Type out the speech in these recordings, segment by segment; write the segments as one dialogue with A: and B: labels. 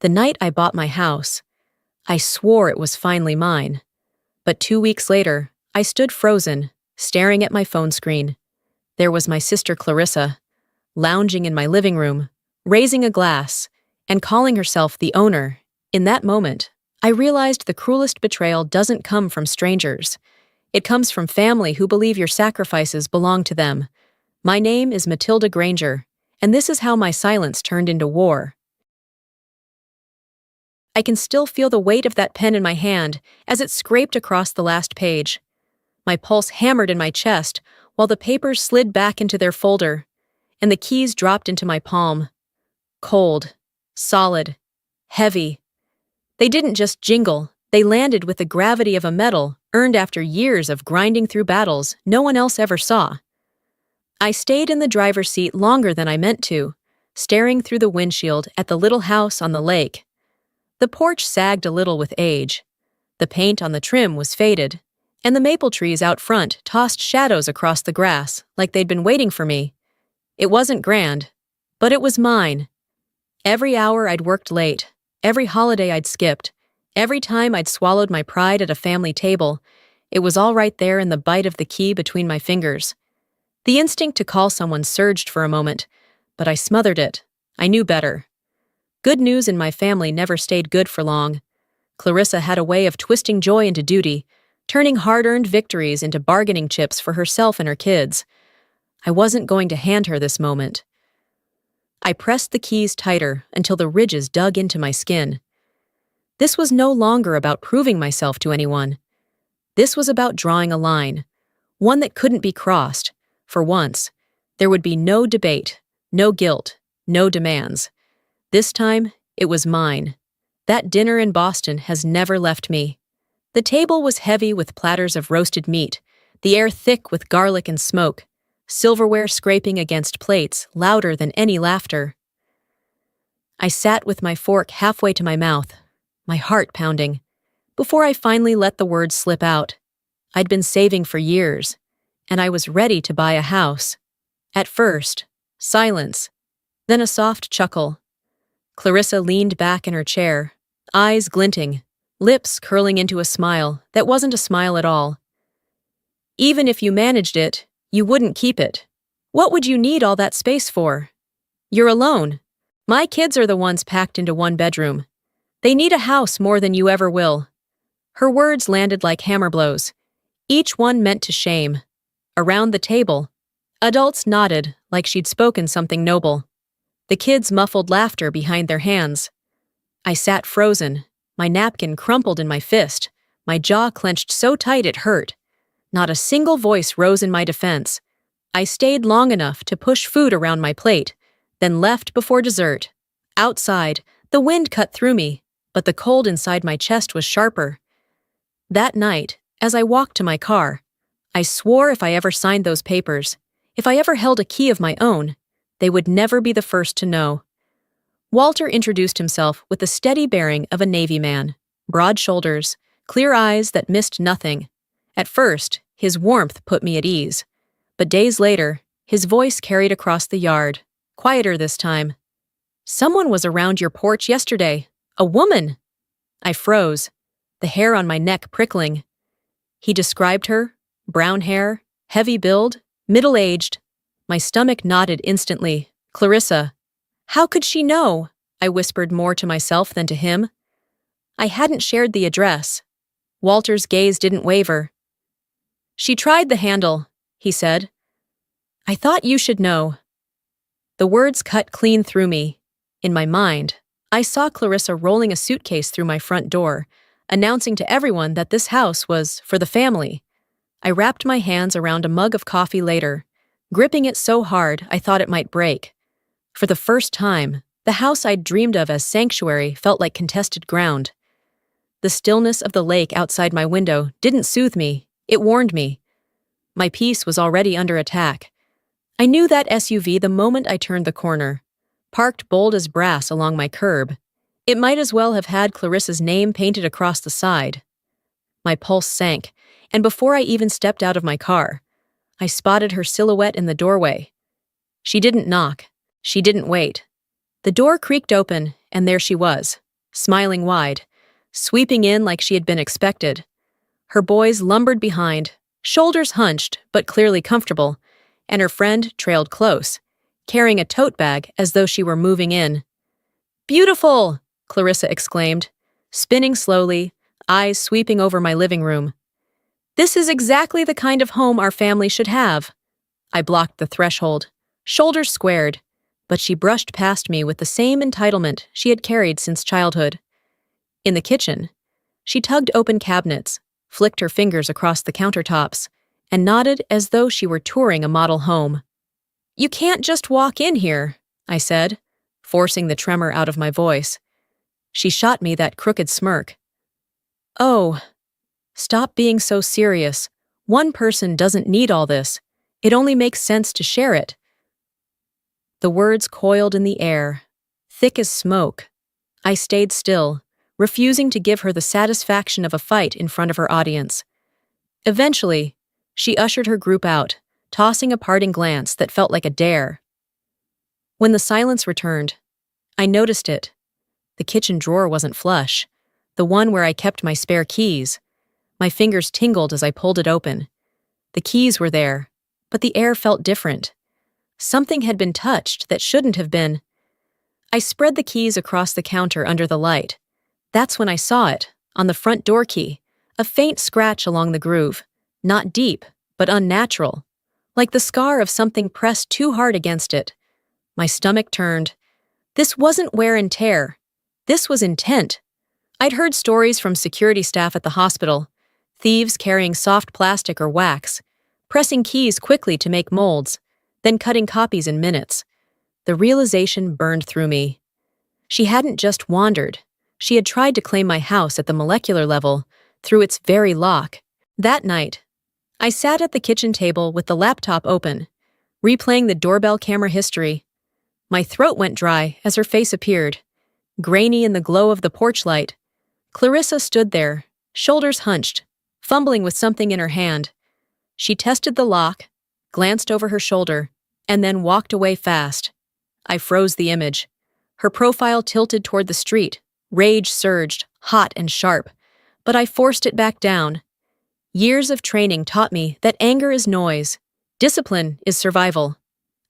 A: The night I bought my house, I swore it was finally mine. But 2 weeks later, I stood frozen, staring at my phone screen. There was my sister Clarissa, lounging in my living room, raising a glass, and calling herself the owner. In that moment, I realized the cruelest betrayal doesn't come from strangers. It comes from family who believe your sacrifices belong to them. My name is Matilda Granger, and this is how my silence turned into war. I can still feel the weight of that pen in my hand as it scraped across the last page. My pulse hammered in my chest while the papers slid back into their folder, and the keys dropped into my palm. Cold, solid, heavy. They didn't just jingle, they landed with the gravity of a medal earned after years of grinding through battles no one else ever saw. I stayed in the driver's seat longer than I meant to, staring through the windshield at the little house on the lake. The porch sagged a little with age. The paint on the trim was faded, and the maple trees out front tossed shadows across the grass like they'd been waiting for me. It wasn't grand, but it was mine. Every hour I'd worked late, every holiday I'd skipped, every time I'd swallowed my pride at a family table, it was all right there in the bite of the key between my fingers. The instinct to call someone surged for a moment, but I smothered it. I knew better. Good news in my family never stayed good for long. Clarissa had a way of twisting joy into duty, turning hard-earned victories into bargaining chips for herself and her kids. I wasn't going to hand her this moment. I pressed the keys tighter until the ridges dug into my skin. This was no longer about proving myself to anyone. This was about drawing a line, one that couldn't be crossed. For once, there would be no debate, no guilt, no demands. This time, it was mine. That dinner in Boston has never left me. The table was heavy with platters of roasted meat, the air thick with garlic and smoke, silverware scraping against plates louder than any laughter. I sat with my fork halfway to my mouth, my heart pounding, before I finally let the words slip out. I'd been saving for years, and I was ready to buy a house. At first, silence, then a soft chuckle. Clarissa leaned back in her chair, eyes glinting, lips curling into a smile that wasn't a smile at all. Even if you managed it, you wouldn't keep it. What would you need all that space for? You're alone. My kids are the ones packed into one bedroom. They need a house more than you ever will. Her words landed like hammer blows, each one meant to shame. Around the table, adults nodded like she'd spoken something noble. The kids muffled laughter behind their hands. I sat frozen, my napkin crumpled in my fist, my jaw clenched so tight it hurt. Not a single voice rose in my defense. I stayed long enough to push food around my plate, then left before dessert. Outside, the wind cut through me, but the cold inside my chest was sharper. That night, as I walked to my car, I swore if I ever signed those papers, if I ever held a key of my own, they would never be the first to know. Walter introduced himself with the steady bearing of a Navy man, broad shoulders, clear eyes that missed nothing. At first, his warmth put me at ease, but days later, his voice carried across the yard, quieter this time. "Someone was around your porch yesterday. A woman." I froze, the hair on my neck prickling. He described her, brown hair, heavy build, middle-aged. My stomach knotted instantly. Clarissa. How could she know? I whispered more to myself than to him. I hadn't shared the address. Walter's gaze didn't waver. "She tried the handle," he said. "I thought you should know." The words cut clean through me. In my mind, I saw Clarissa rolling a suitcase through my front door, announcing to everyone that this house was for the family. I wrapped my hands around a mug of coffee later, gripping it so hard I thought it might break. For the first time, the house I'd dreamed of as sanctuary felt like contested ground. The stillness of the lake outside my window didn't soothe me, it warned me. My peace was already under attack. I knew that SUV the moment I turned the corner, parked bold as brass along my curb. It might as well have had Clarissa's name painted across the side. My pulse sank, and before I even stepped out of my car, I spotted her silhouette in the doorway. She didn't knock. She didn't wait. The door creaked open, and there she was, smiling wide, sweeping in like she had been expected. Her boys lumbered behind, shoulders hunched but clearly comfortable, and her friend trailed close, carrying a tote bag as though she were moving in. "Beautiful!" Clarissa exclaimed, spinning slowly, eyes sweeping over my living room. "This is exactly the kind of home our family should have." I blocked the threshold, shoulders squared, but she brushed past me with the same entitlement she had carried since childhood. In the kitchen, she tugged open cabinets, flicked her fingers across the countertops, and nodded as though she were touring a model home. "You can't just walk in here," I said, forcing the tremor out of my voice. She shot me that crooked smirk. "Oh, stop being so serious. One person doesn't need all this. It only makes sense to share it." The words coiled in the air, thick as smoke. I stayed still, refusing to give her the satisfaction of a fight in front of her audience. Eventually, she ushered her group out, tossing a parting glance that felt like a dare. When the silence returned, I noticed it. The kitchen drawer wasn't flush, the one where I kept my spare keys. My fingers tingled as I pulled it open. The keys were there, but the air felt different. Something had been touched that shouldn't have been. I spread the keys across the counter under the light. That's when I saw it, on the front door key, a faint scratch along the groove, not deep, but unnatural, like the scar of something pressed too hard against it. My stomach turned. This wasn't wear and tear. This was intent. I'd heard stories from security staff at the hospital, thieves carrying soft plastic or wax, pressing keys quickly to make molds, then cutting copies in minutes. The realization burned through me. She hadn't just wandered. She had tried to claim my house at the molecular level, through its very lock. That night, I sat at the kitchen table with the laptop open, replaying the doorbell camera history. My throat went dry as her face appeared, grainy in the glow of the porch light. Clarissa stood there, shoulders hunched, fumbling with something in her hand. She tested the lock, glanced over her shoulder, and then walked away fast. I froze the image. Her profile tilted toward the street. Rage surged, hot and sharp, but I forced it back down. Years of training taught me that anger is noise, discipline is survival.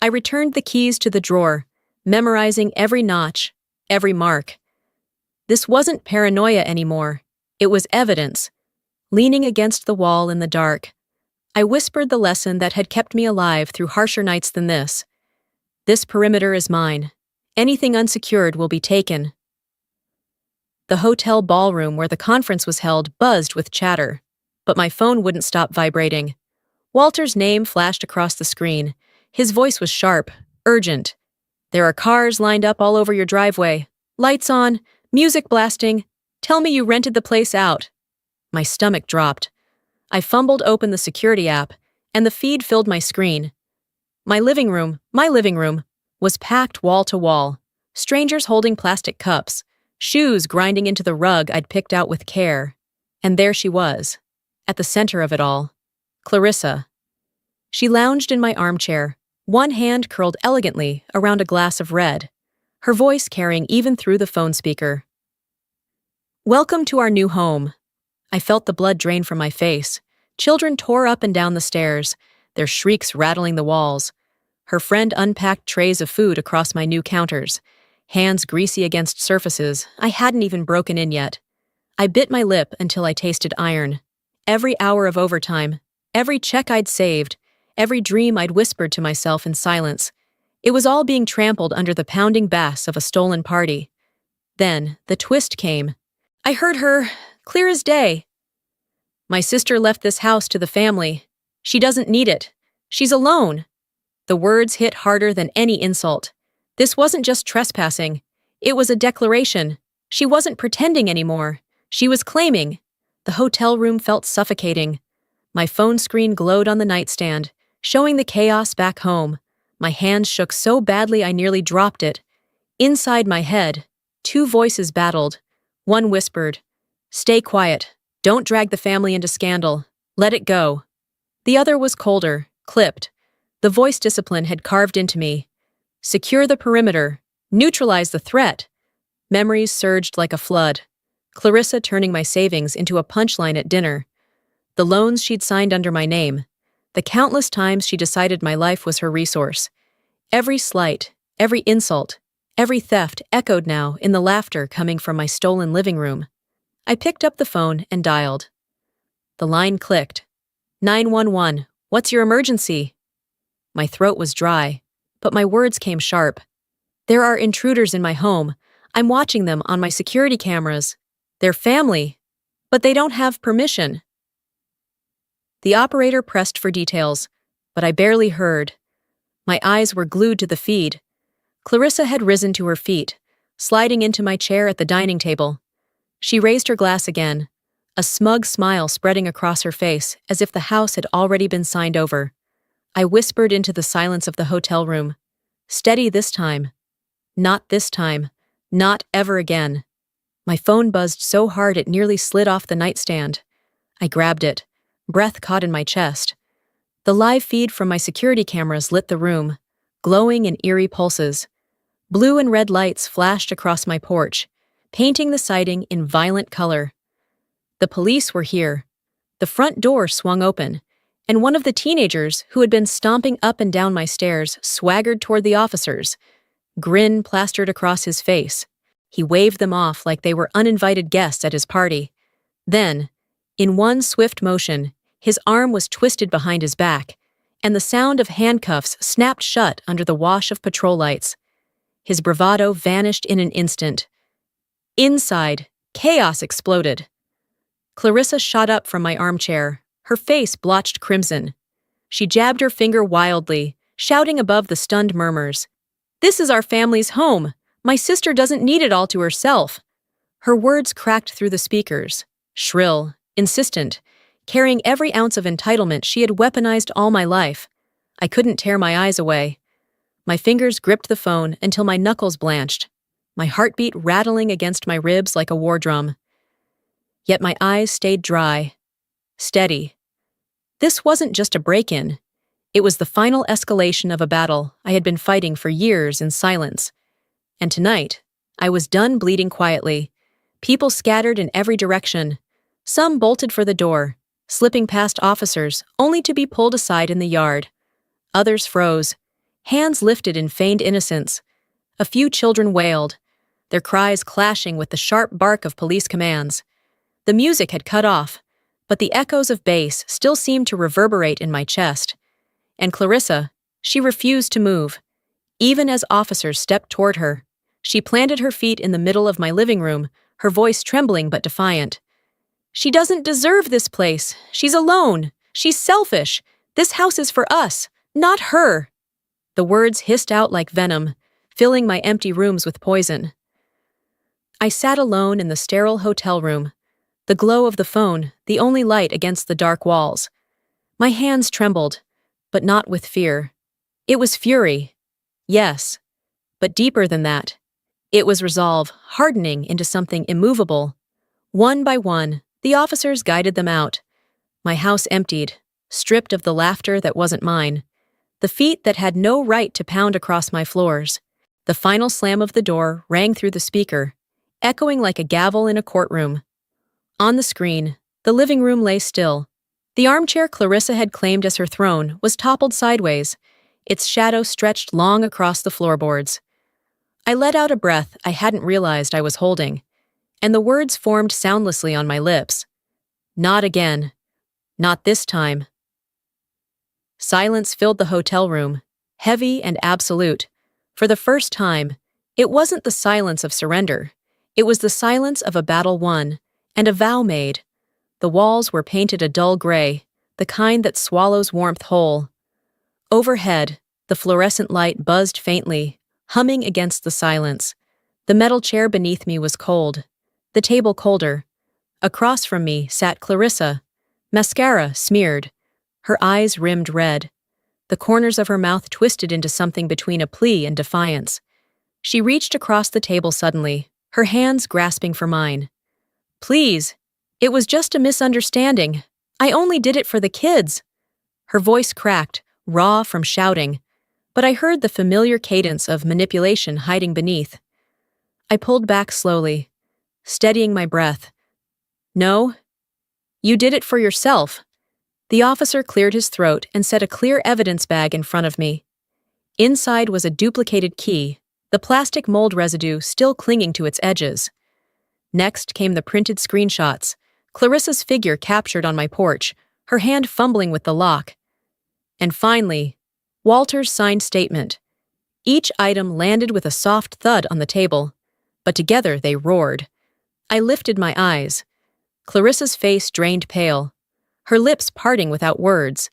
A: I returned the keys to the drawer, memorizing every notch, every mark. This wasn't paranoia anymore. It was evidence. Leaning against the wall in the dark, I whispered the lesson that had kept me alive through harsher nights than this. This perimeter is mine. Anything unsecured will be taken. The hotel ballroom where the conference was held buzzed with chatter, but my phone wouldn't stop vibrating. Walter's name flashed across the screen. His voice was sharp, urgent. "There are cars lined up all over your driveway. Lights on, music blasting. Tell me you rented the place out." My stomach dropped. I fumbled open the security app, and the feed filled my screen. My living room, was packed wall to wall. Strangers holding plastic cups, shoes grinding into the rug I'd picked out with care. And there she was, at the center of it all. Clarissa. She lounged in my armchair, one hand curled elegantly around a glass of red, her voice carrying even through the phone speaker. "Welcome to our new home." I felt the blood drain from my face. Children tore up and down the stairs, their shrieks rattling the walls. Her friend unpacked trays of food across my new counters, hands greasy against surfaces I hadn't even broken in yet. I bit my lip until I tasted iron. Every hour of overtime, every check I'd saved, every dream I'd whispered to myself in silence, it was all being trampled under the pounding bass of a stolen party. Then, the twist came. I heard her, clear as day. "My sister left this house to the family. She doesn't need it. She's alone." The words hit harder than any insult. This wasn't just trespassing. It was a declaration. She wasn't pretending anymore. She was claiming. The hotel room felt suffocating. My phone screen glowed on the nightstand, showing the chaos back home. My hands shook so badly I nearly dropped it. Inside my head, two voices battled. One whispered, "Stay quiet. Don't drag the family into scandal. Let it go." The other was colder, clipped. The voice discipline had carved into me. "Secure the perimeter. Neutralize the threat." Memories surged like a flood. Clarissa turning my savings into a punchline at dinner. The loans she'd signed under my name. The countless times she decided my life was her resource. Every slight, every insult, every theft echoed now in the laughter coming from my stolen living room. I picked up the phone and dialed. The line clicked. 911, what's your emergency? My throat was dry, but my words came sharp. There are intruders in my home. I'm watching them on my security cameras. They're family, but they don't have permission. The operator pressed for details, but I barely heard. My eyes were glued to the feed. Clarissa had risen to her feet, sliding into my chair at the dining table. She raised her glass again, a smug smile spreading across her face as if the house had already been signed over. I whispered into the silence of the hotel room. Steady this time. Not this time. Not ever again. My phone buzzed so hard it nearly slid off the nightstand. I grabbed it, breath caught in my chest. The live feed from my security cameras lit the room, glowing in eerie pulses. Blue and red lights flashed across my porch, painting the siding in violent color. The police were here. The front door swung open, and one of the teenagers who had been stomping up and down my stairs swaggered toward the officers, grin plastered across his face. He waved them off like they were uninvited guests at his party. Then, in one swift motion, his arm was twisted behind his back, and the sound of handcuffs snapped shut under the wash of patrol lights. His bravado vanished in an instant. Inside, chaos exploded. Clarissa shot up from my armchair, her face blotched crimson. She jabbed her finger wildly, shouting above the stunned murmurs. "This is our family's home. My sister doesn't need it all to herself." Her words cracked through the speakers, shrill, insistent, carrying every ounce of entitlement she had weaponized all my life. I couldn't tear my eyes away. My fingers gripped the phone until my knuckles blanched, my heartbeat rattling against my ribs like a war drum. Yet my eyes stayed dry, steady. This wasn't just a break-in. It was the final escalation of a battle I had been fighting for years in silence. And tonight, I was done bleeding quietly. People scattered in every direction. Some bolted for the door, slipping past officers only to be pulled aside in the yard. Others froze, hands lifted in feigned innocence. A few children wailed, their cries clashing with the sharp bark of police commands. The music had cut off, but the echoes of bass still seemed to reverberate in my chest. And Clarissa, she refused to move. Even as officers stepped toward her, she planted her feet in the middle of my living room, her voice trembling but defiant. "She doesn't deserve this place. She's alone. She's selfish. This house is for us, not her." The words hissed out like venom, filling my empty rooms with poison. I sat alone in the sterile hotel room, the glow of the phone the only light against the dark walls. My hands trembled, but not with fear. It was fury. Yes, but deeper than that. It was resolve, hardening into something immovable. One by one, the officers guided them out. My house emptied, stripped of the laughter that wasn't mine, the feet that had no right to pound across my floors. The final slam of the door rang through the speaker, echoing like a gavel in a courtroom. On the screen, the living room lay still. The armchair Clarissa had claimed as her throne was toppled sideways, its shadow stretched long across the floorboards. I let out a breath I hadn't realized I was holding, and the words formed soundlessly on my lips. Not again. Not this time. Silence filled the hotel room, heavy and absolute. For the first time, it wasn't the silence of surrender. It was the silence of a battle won, and a vow made. The walls were painted a dull gray, the kind that swallows warmth whole. Overhead, the fluorescent light buzzed faintly, humming against the silence. The metal chair beneath me was cold, the table colder. Across from me sat Clarissa, mascara smeared, her eyes rimmed red, the corners of her mouth twisted into something between a plea and defiance. She reached across the table suddenly, her hands grasping for mine. "Please, it was just a misunderstanding. I only did it for the kids." Her voice cracked, raw from shouting, but I heard the familiar cadence of manipulation hiding beneath. I pulled back slowly, steadying my breath. No, you did it for yourself. The officer cleared his throat and set a clear evidence bag in front of me. Inside was a duplicated key, the plastic mold residue still clinging to its edges. Next came the printed screenshots, Clarissa's figure captured on my porch, her hand fumbling with the lock. And finally, Walter's signed statement. Each item landed with a soft thud on the table, but together they roared. I lifted my eyes. Clarissa's face drained pale, her lips parting without words.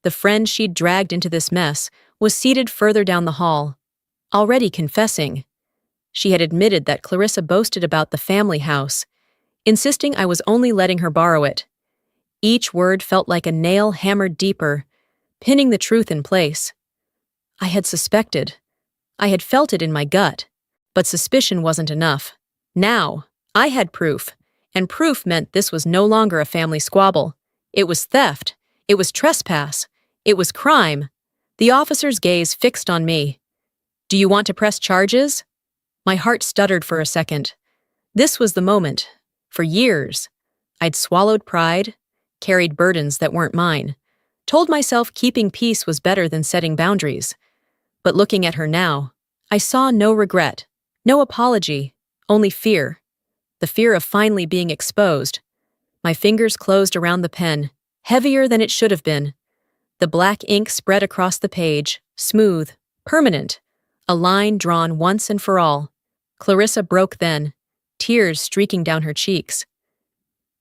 A: The friend she'd dragged into this mess was seated further down the hall, already confessing. She had admitted that Clarissa boasted about the family house, insisting I was only letting her borrow it. Each word felt like a nail hammered deeper, pinning the truth in place. I had suspected. I had felt it in my gut. But suspicion wasn't enough. Now, I had proof, and proof meant this was no longer a family squabble. It was theft. It was trespass. It was crime. The officer's gaze fixed on me. Do you want to press charges? My heart stuttered for a second. This was the moment. For years, I'd swallowed pride, carried burdens that weren't mine, told myself keeping peace was better than setting boundaries. But looking at her now, I saw no regret, no apology, only fear. The fear of finally being exposed. My fingers closed around the pen, heavier than it should have been. The black ink spread across the page, smooth, permanent, a line drawn once and for all. Clarissa broke then, tears streaking down her cheeks.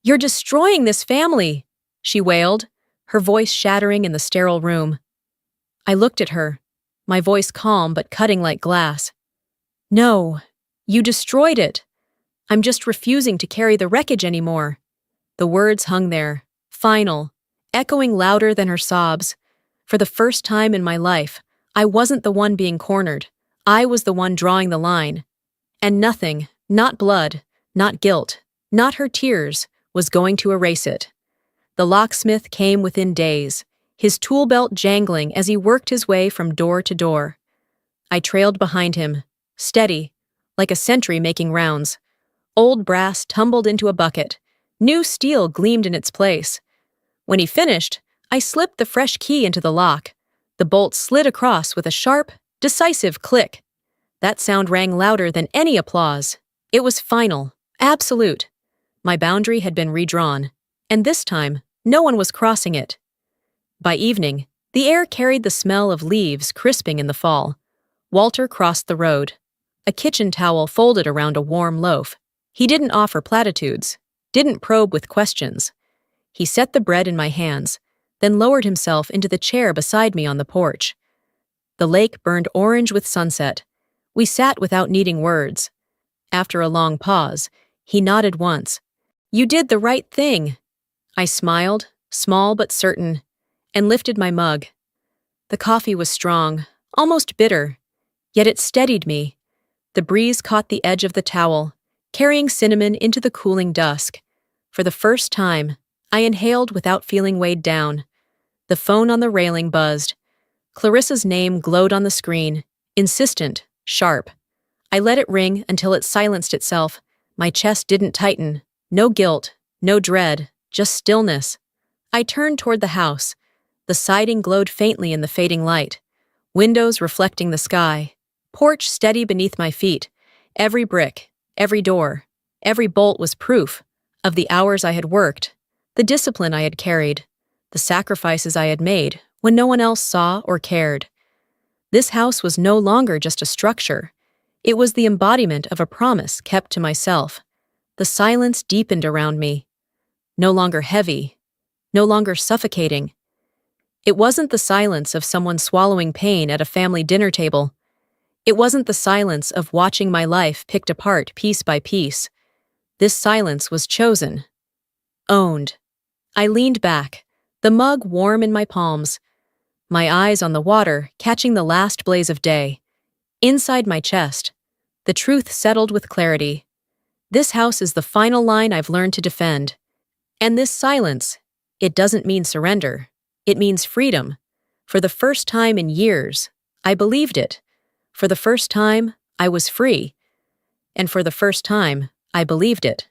A: "You're destroying this family," she wailed, her voice shattering in the sterile room. I looked at her, my voice calm but cutting like glass. "No, you destroyed it. I'm just refusing to carry the wreckage anymore." The words hung there, final, echoing louder than her sobs. For the first time in my life, I wasn't the one being cornered. I was the one drawing the line. And nothing, not blood, not guilt, not her tears, was going to erase it. The locksmith came within days, his tool belt jangling as he worked his way from door to door. I trailed behind him, steady, like a sentry making rounds. Old brass tumbled into a bucket. New steel gleamed in its place. When he finished, I slipped the fresh key into the lock. The bolt slid across with a sharp, decisive click. That sound rang louder than any applause. It was final, absolute. My boundary had been redrawn, and this time, no one was crossing it. By evening, the air carried the smell of leaves crisping in the fall. Walter crossed the road, a kitchen towel folded around a warm loaf. He didn't offer platitudes, didn't probe with questions. He set the bread in my hands, then lowered himself into the chair beside me on the porch. The lake burned orange with sunset. We sat without needing words. After a long pause, he nodded once. "You did the right thing." I smiled, small but certain, and lifted my mug. The coffee was strong, almost bitter, yet it steadied me. The breeze caught the edge of the towel, carrying cinnamon into the cooling dusk. For the first time, I inhaled without feeling weighed down. The phone on the railing buzzed. Clarissa's name glowed on the screen, insistent, sharp. I let it ring until it silenced itself. My chest didn't tighten. No guilt, no dread, just stillness. I turned toward the house. The siding glowed faintly in the fading light. Windows reflecting the sky. Porch steady beneath my feet. Every brick, every door, every bolt was proof of the hours I had worked, the discipline I had carried, the sacrifices I had made when no one else saw or cared. This house was no longer just a structure. It was the embodiment of a promise kept to myself. The silence deepened around me. No longer heavy, no longer suffocating. It wasn't the silence of someone swallowing pain at a family dinner table. It wasn't the silence of watching my life picked apart piece by piece. This silence was chosen. Owned. I leaned back, the mug warm in my palms, my eyes on the water catching the last blaze of day. Inside my chest, the truth settled with clarity. This house is the final line I've learned to defend. And this silence, it doesn't mean surrender. It means freedom. For the first time in years, I believed it. For the first time, I was free. and for the first time, I believed it.